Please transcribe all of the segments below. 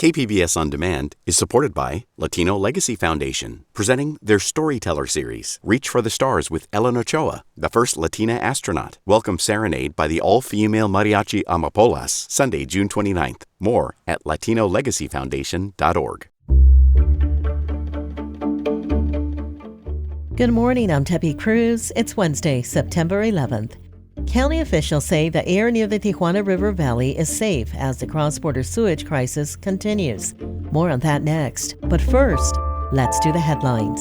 KPBS On Demand is supported by Latino Legacy Foundation, presenting their Storyteller series, Reach for the Stars with Ellen Ochoa, the first Latina astronaut. Welcome Serenade by the all-female mariachi Amapolas, Sunday, June 29th. More at latinolegacyfoundation.org. Good morning, I'm Tepi Cruz. It's Wednesday, September 11th. County officials say the air near the Tijuana River Valley is safe as the cross-border sewage crisis continues. More on that next. But first, let's do the headlines.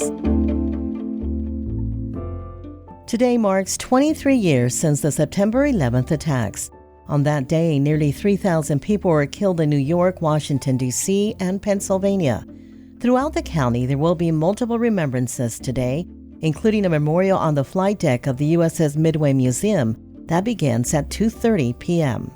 Today marks 23 years since the September 11th attacks. On that day, nearly 3,000 people were killed in New York, Washington, D.C., and Pennsylvania. Throughout the county, there will be multiple remembrances today, including a memorial on the flight deck of the USS Midway Museum that begins at 2:30 p.m.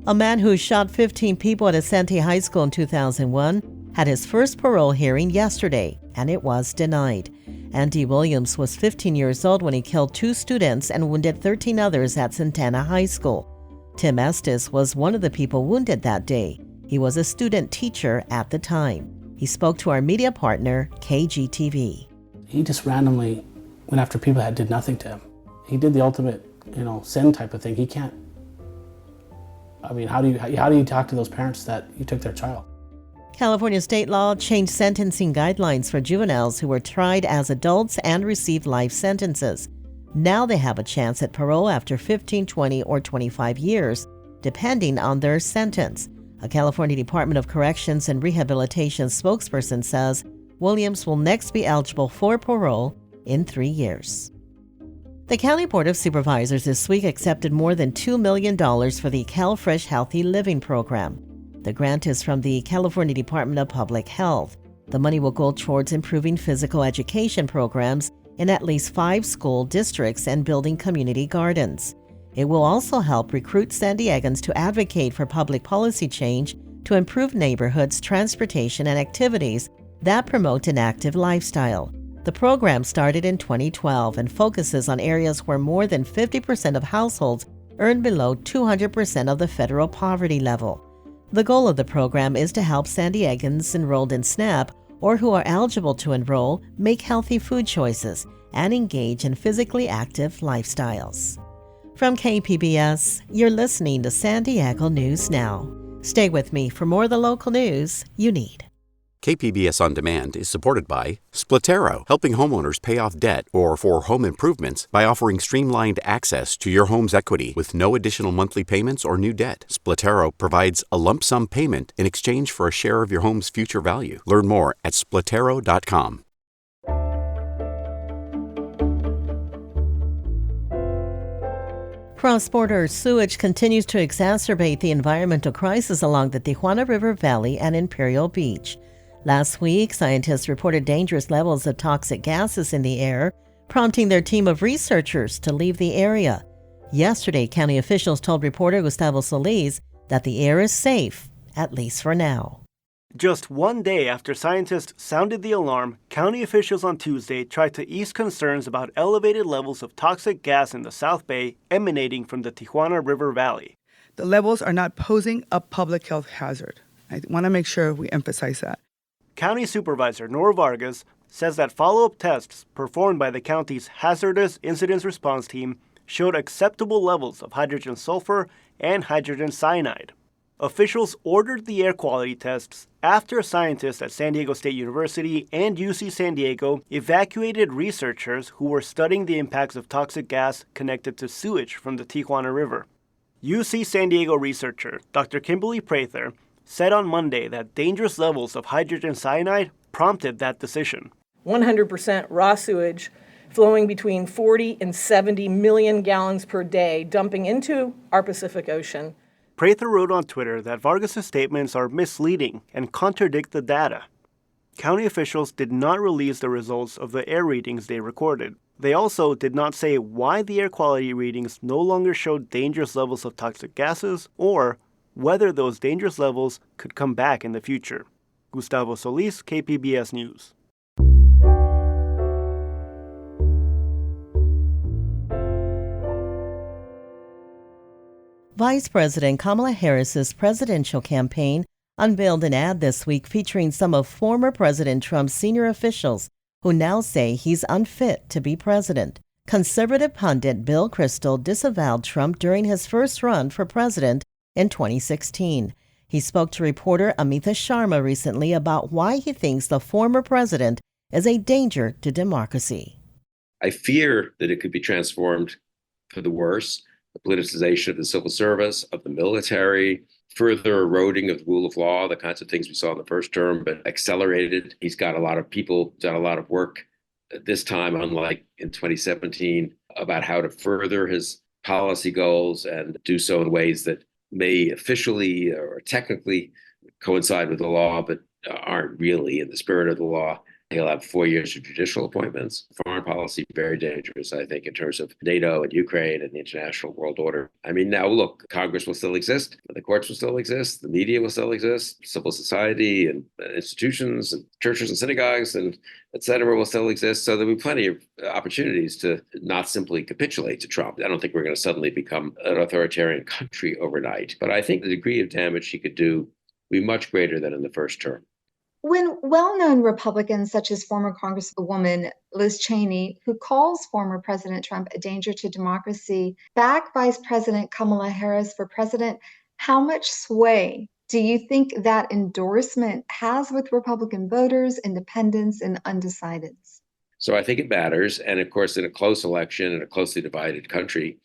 A man who shot 15 people at a Santee High School in 2001 had his first parole hearing yesterday, and it was denied. Andy Williams was 15 years old when he killed 2 students and wounded 13 others at Santana High School. Tim Estes was one of the people wounded that day. He was a student teacher at the time. He spoke to our media partner, KGTV. He just randomly went after people that did nothing to him. He did the ultimate, sin type of thing. He can't. I mean, how do you talk to those parents that you took their child? California state law changed sentencing guidelines for juveniles who were tried as adults and received life sentences. Now they have a chance at parole after 15, 20, or 25 years, depending on their sentence. A California Department of Corrections and Rehabilitation spokesperson says Williams will next be eligible for parole in 3 years. The County Board of Supervisors this week accepted more than $2 million for the CalFresh Healthy Living Program. The grant is from the California Department of Public Health. The money will go towards improving physical education programs in at least 5 school districts and building community gardens. It will also help recruit San Diegans to advocate for public policy change to improve neighborhoods, transportation, and activities that promote an active lifestyle. The program started in 2012 and focuses on areas where more than 50% of households earn below 200% of the federal poverty level. The goal of the program is to help San Diegans enrolled in SNAP or who are eligible to enroll make healthy food choices and engage in physically active lifestyles. From KPBS, you're listening to San Diego News Now. Stay with me for more of the local news you need. KPBS On Demand is supported by Splatero, helping homeowners pay off debt or for home improvements by offering streamlined access to your home's equity with no additional monthly payments or new debt. Splatero provides a lump sum payment in exchange for a share of your home's future value. Learn more at splatero.com. Cross-border sewage continues to exacerbate the environmental crisis along the Tijuana River Valley and Imperial Beach. Last week, scientists reported dangerous levels of toxic gases in the air, prompting their team of researchers to leave the area. Yesterday, county officials told reporter Gustavo Solis that the air is safe, at least for now. Just one day after scientists sounded the alarm, county officials on Tuesday tried to ease concerns about elevated levels of toxic gas in the South Bay emanating from the Tijuana River Valley. The levels are not posing a public health hazard. I want to make sure we emphasize that. County Supervisor Nora Vargas says that follow-up tests performed by the county's Hazardous Incidents Response Team showed acceptable levels of hydrogen sulfur and hydrogen cyanide. Officials ordered the air quality tests after scientists at San Diego State University and UC San Diego evacuated researchers who were studying the impacts of toxic gas connected to sewage from the Tijuana River. UC San Diego researcher Dr. Kimberly Prather said on Monday that dangerous levels of hydrogen cyanide prompted that decision. 100% raw sewage flowing between 40 and 70 million gallons per day, dumping into our Pacific Ocean. Prather wrote on Twitter that Vargas' statements are misleading and contradict the data. County officials did not release the results of the air readings they recorded. They also did not say why the air quality readings no longer showed dangerous levels of toxic gases or whether those dangerous levels could come back in the future. Gustavo Solis, KPBS News. Vice President Kamala Harris's presidential campaign unveiled an ad this week featuring some of former President Trump's senior officials who now say he's unfit to be president. Conservative pundit Bill Kristol disavowed Trump during his first run for president in 2016. He spoke to reporter Amita Sharma recently about why he thinks the former president is a danger to democracy. I fear that it could be transformed for the worse. The politicization of the civil service, of the military, further eroding of the rule of law, the kinds of things we saw in the first term, but accelerated. He's got a lot of people, done a lot of work this time, unlike in 2017, about how to further his policy goals and do so in ways that may officially or technically coincide with the law, but aren't really in the spirit of the law. He'll have 4 years of judicial appointments. Foreign policy, very dangerous, I think, in terms of NATO and Ukraine and the international world order. I mean, now look, Congress will still exist. The courts will still exist. The media will still exist. Civil society and institutions and churches and synagogues and et cetera will still exist. So there'll be plenty of opportunities to not simply capitulate to Trump. I don't think we're going to suddenly become an authoritarian country overnight. But I think the degree of damage he could do will be much greater than in the first term. When well-known Republicans such as former Congresswoman Liz Cheney, who calls former President Trump a danger to democracy, back Vice President Kamala Harris for president, how much sway do you think that endorsement has with Republican voters, independents, and undecideds? So I think it matters. And of course, in a close election, in a closely divided country,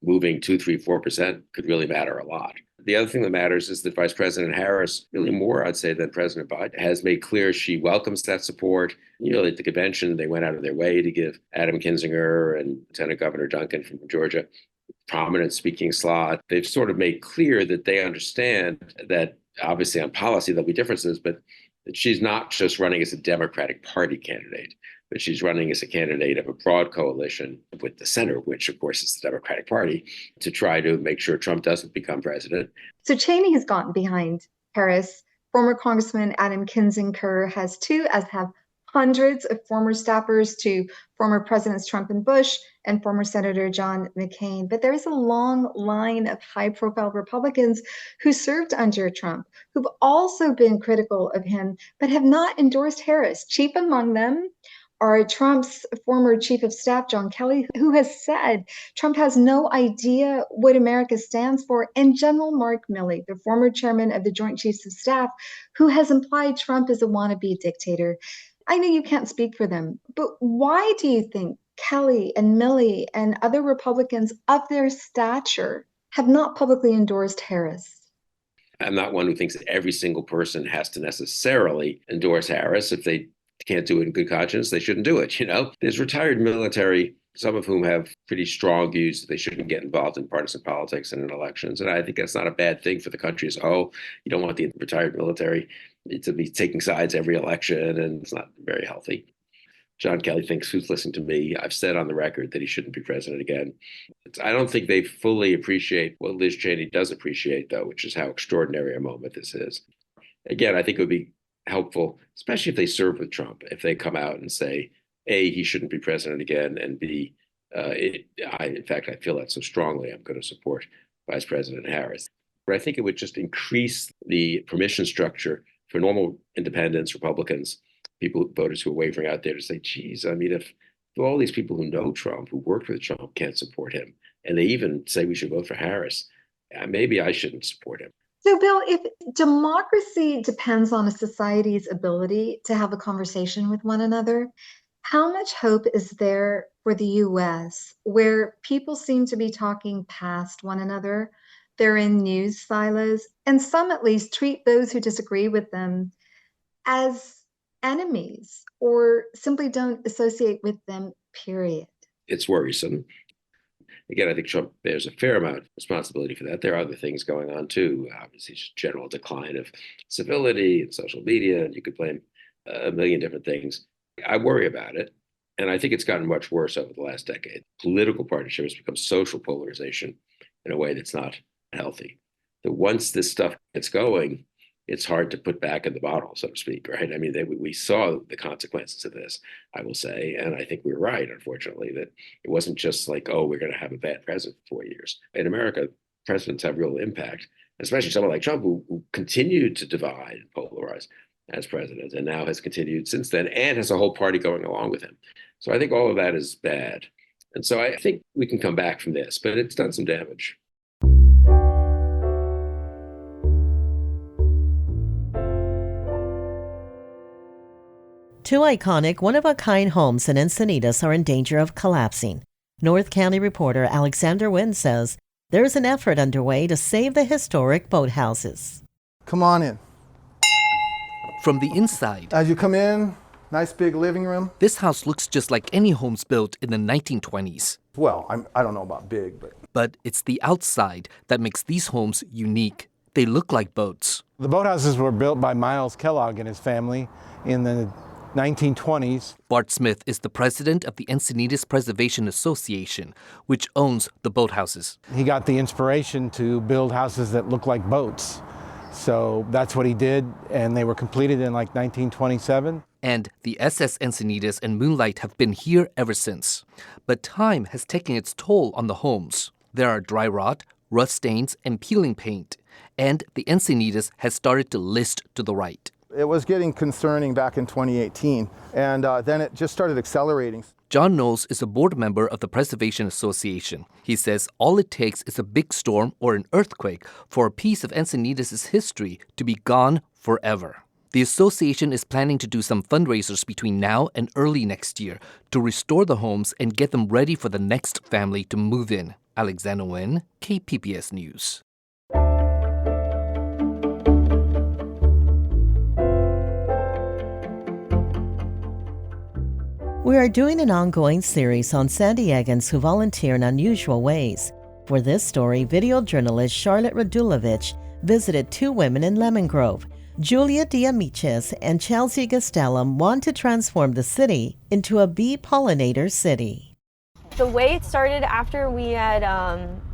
moving 2, 3, 4% could really matter a lot. The other thing that matters is that Vice President Harris, really more, I'd say, than President Biden, has made clear she welcomes that support. You know, at the convention, they went out of their way to give Adam Kinzinger and Lieutenant Governor Duncan from Georgia prominent speaking slot. They've sort of made clear that they understand that obviously on policy there'll be differences, but that she's not just running as a Democratic Party candidate, but she's running as a candidate of a broad coalition with the center, which of course is the Democratic Party, to try to make sure Trump doesn't become president. So Cheney has gotten behind Harris. Former Congressman Adam Kinzinger has too, as have hundreds of former staffers to former Presidents Trump and Bush and former Senator John McCain. But there's a long line of high-profile Republicans who served under Trump, who've also been critical of him, but have not endorsed Harris. Chief among them are Trump's former chief of staff, John Kelly, who has said Trump has no idea what America stands for, and General Mark Milley, the former chairman of the Joint Chiefs of Staff, who has implied Trump is a wannabe dictator. I know you can't speak for them, but why do you think Kelly and Milley and other Republicans of their stature have not publicly endorsed Harris? I'm not one who thinks that every single person has to necessarily endorse Harris. If they can't do it in good conscience, they shouldn't do it. You know, there's retired military, some of whom have pretty strong views that they shouldn't get involved in partisan politics and in elections. And I think that's not a bad thing for the country as a whole. You don't want the retired military to be taking sides every election, and it's not very healthy. John Kelly thinks, who's listening to me, I've said on the record that he shouldn't be president again. I don't think they fully appreciate what Liz Cheney does appreciate, though, which is how extraordinary a moment this is. Again, I think it would be helpful, especially if they serve with Trump, if they come out and say, A, he shouldn't be president again, and B, in fact, I feel that so strongly, I'm going to support Vice President Harris. But I think it would just increase the permission structure for normal independents, Republicans, voters who are wavering out there to say, geez, I mean, if all these people who know Trump, who worked with Trump, can't support him, and they even say we should vote for Harris, maybe I shouldn't support him. So, Bill, if democracy depends on a society's ability to have a conversation with one another, how much hope is there for the U.S., where people seem to be talking past one another? They're in news silos, and some at least treat those who disagree with them as enemies or simply don't associate with them, period. It's worrisome. Again, I think Trump bears a fair amount of responsibility for that. There are other things going on, too. Obviously, general decline of civility and social media, and you could blame a million different things. I worry about it, and I think it's gotten much worse over the last decade. Political partnership has become social polarization in a way that's not healthy. That once this stuff gets going, it's hard to put back in the bottle, so to speak, right? I mean, we saw the consequences of this, I will say, and I think we were right, unfortunately, that it wasn't just like, oh, we're going to have a bad president for 4 years. In America, presidents have real impact, especially someone like Trump, who continued to divide and polarize as president, and now has continued since then, and has a whole party going along with him. So I think all of that is bad. And so I think we can come back from this, but it's done some damage. Two iconic, one-of-a-kind homes in Encinitas are in danger of collapsing. North County reporter Alexander Wynn says there's an effort underway to save the historic boathouses. Come on in. From the inside, As you come in, nice big living room. this house looks just like any homes built in the 1920s. Well, I don't know about big, But it's the outside that makes these homes unique. They look like boats. The boathouses were built by Miles Kellogg and his family in the 1920s. Bart Smith is the president of the Encinitas Preservation Association, which owns the boathouses. He got the inspiration to build houses that look like boats. So that's what he did, and they were completed in like 1927. And the SS Encinitas and Moonlight have been here ever since. But time has taken its toll on the homes. There are dry rot, rust stains, and peeling paint. And the Encinitas has started to list to the right. it was getting concerning back in 2018, and then it just started accelerating. John Knowles is a board member of the Preservation Association. He says all it takes is a big storm or an earthquake for a piece of Encinitas' history to be gone forever. The association is planning to do some fundraisers between now and early next year to restore the homes and get them ready for the next family to move in. Alexander Nguyen, KPBS News. We are doing an ongoing series on San Diegans who volunteer in unusual ways. For this story, video journalist Charlotte Radulovich visited two women in Lemon Grove. Julia Diamiches and Chelsea Gastelum want to transform the city into a bee pollinator city. The way it started after we had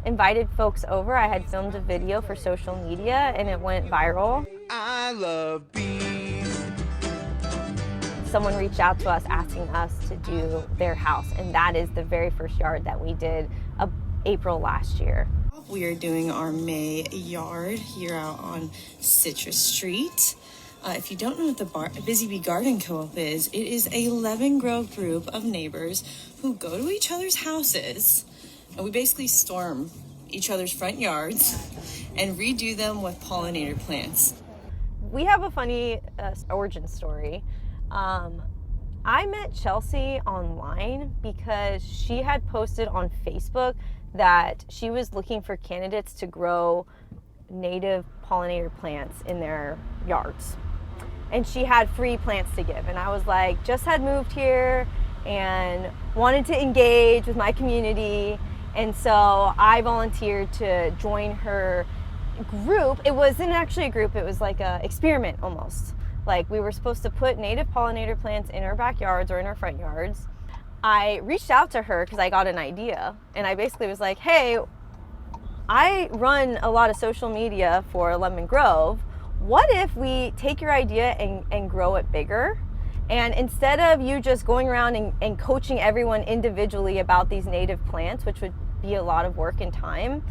invited folks over, I had filmed a video for social media and it went viral. I love bees. Someone reached out to us asking us to do their house, and that is the very first yard that we did April last year. We are doing our May yard here out on Citrus Street. If you don't know what the Busy Bee Garden Co-op is, it is a Lemon Grove group of neighbors who go to each other's houses, and we basically storm each other's front yards and redo them with pollinator plants. We have a funny origin story. I met Chelsea online because she had posted on Facebook that she was looking for candidates to grow native pollinator plants in their yards. And she had free plants to give. And I was like, just had moved here and wanted to engage with my community. And so I volunteered to join her group. It wasn't actually a group, it was like an experiment almost. Like we were supposed to put native pollinator plants in our backyards or in our front yards. I reached out to her because I got an idea, and I basically was like, hey, I run a lot of social media for Lemon Grove. What if we take your idea and grow it bigger? And instead of you just going around and coaching everyone individually about these native plants, which would be a lot of work and time,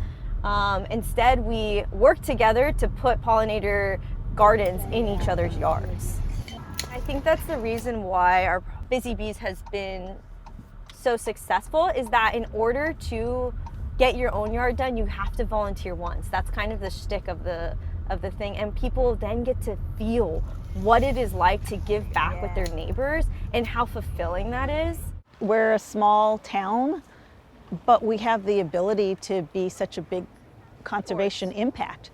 instead we work together to put pollinator gardens in each other's yards. I think that's the reason why our Busy Bees has been so successful, is that in order to get your own yard done, you have to volunteer once. That's kind of the shtick of the thing, and people then get to feel what it is like to give back with their neighbors and how fulfilling that is. We're a small town, but we have the ability to be such a big conservation impact,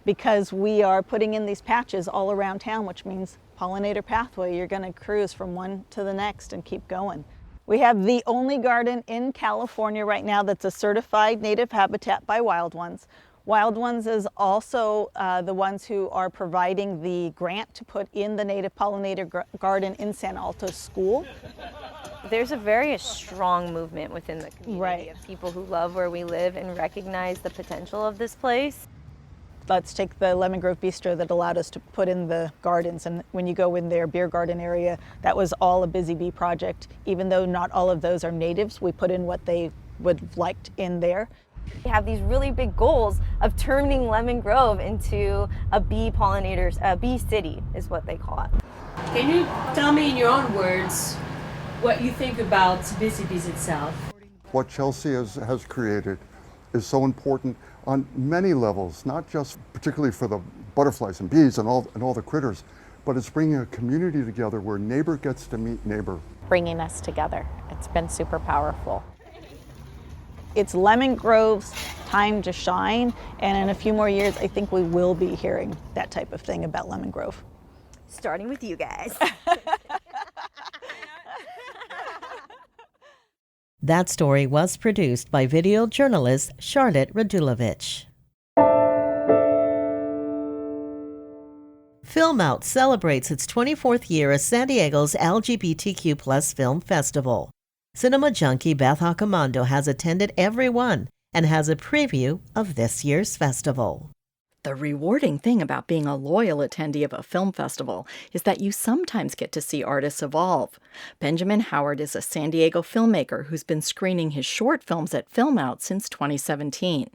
because we are putting in these patches all around town, which means pollinator pathway. You're going to cruise from one to the next and keep going. We have the only garden in California right now that's a certified native habitat by Wild Ones. Wild Ones is also the ones who are providing the grant to put in the native pollinator garden in San Alto School. There's a very strong movement within the community of people who love where we live and recognize the potential of this place. Let's take the Lemon Grove Bistro that allowed us to put in the gardens, and when you go in their beer garden area, that was all a Busy Bee project. Even though not all of those are natives, we put in what they would have liked in there. We have these really big goals of turning Lemon Grove into a bee pollinators, a bee city is what they call it. Can you tell me in your own words what you think about Busy Bees itself? What Chelsea has created is so important on many levels, not just particularly for the butterflies and bees and all the critters, but it's bringing a community together where neighbor gets to meet neighbor. Bringing us together. It's been super powerful. It's Lemon Grove's time to shine, and in a few more years, I think we will be hearing that type of thing about Lemon Grove. Starting with you guys. That story was produced by video journalist Charlotte Radulovich. Film Out celebrates its 24th year as San Diego's LGBTQ+ film festival. Cinema junkie Beth Accomando has attended every one and has a preview of this year's festival. The rewarding thing about being a loyal attendee of a film festival is that you sometimes get to see artists evolve. Benjamin Howard is a San Diego filmmaker who's been screening his short films at Film Out since 2017.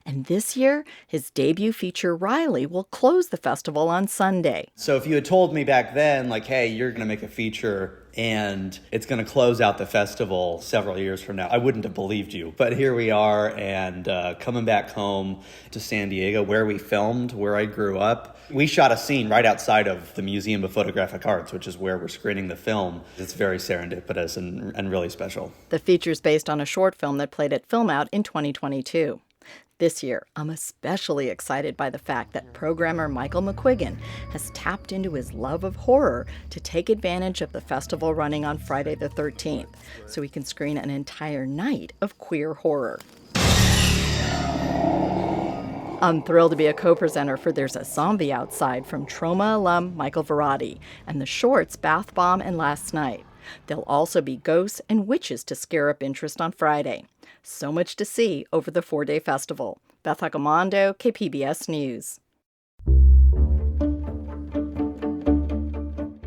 And this year, his debut feature, Riley, will close the festival on Sunday. So if you had told me back then, like, hey, you're going to make a feature and it's going to close out the festival several years from now, I wouldn't have believed you. But here we are, and coming back home to San Diego, where we filmed, where I grew up. We shot a scene right outside of the Museum of Photographic Arts, which is where we're screening the film. It's very serendipitous and really special. The feature's based on a short film that played at Film Out in 2022. This year, I'm especially excited by the fact that programmer Michael McQuiggan has tapped into his love of horror to take advantage of the festival running on Friday the 13th, so he can screen an entire night of queer horror. I'm thrilled to be a co-presenter for There's a Zombie Outside from Trauma alum Michael Verratti and the shorts Bath Bomb and Last Night. There'll also be ghosts and witches to scare up interest on Friday. So much to see over the 4-day festival. Beth Accomando, KPBS News.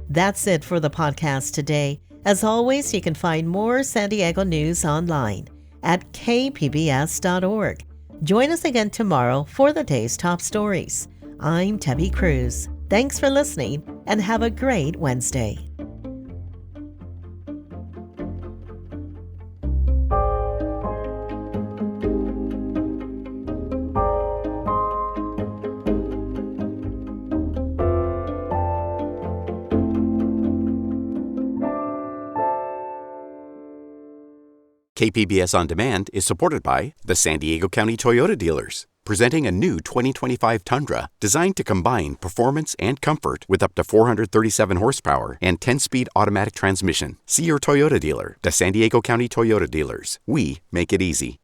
That's it for the podcast today. As always, you can find more San Diego news online at kpbs.org. Join us again tomorrow for the day's top stories. I'm Tebby Cruz. Thanks for listening and have a great Wednesday. KPBS On Demand is supported by the San Diego County Toyota dealers, presenting a new 2025 Tundra designed to combine performance and comfort with up to 437 horsepower and 10-speed automatic transmission. See your Toyota dealer. The San Diego County Toyota dealers. We make it easy.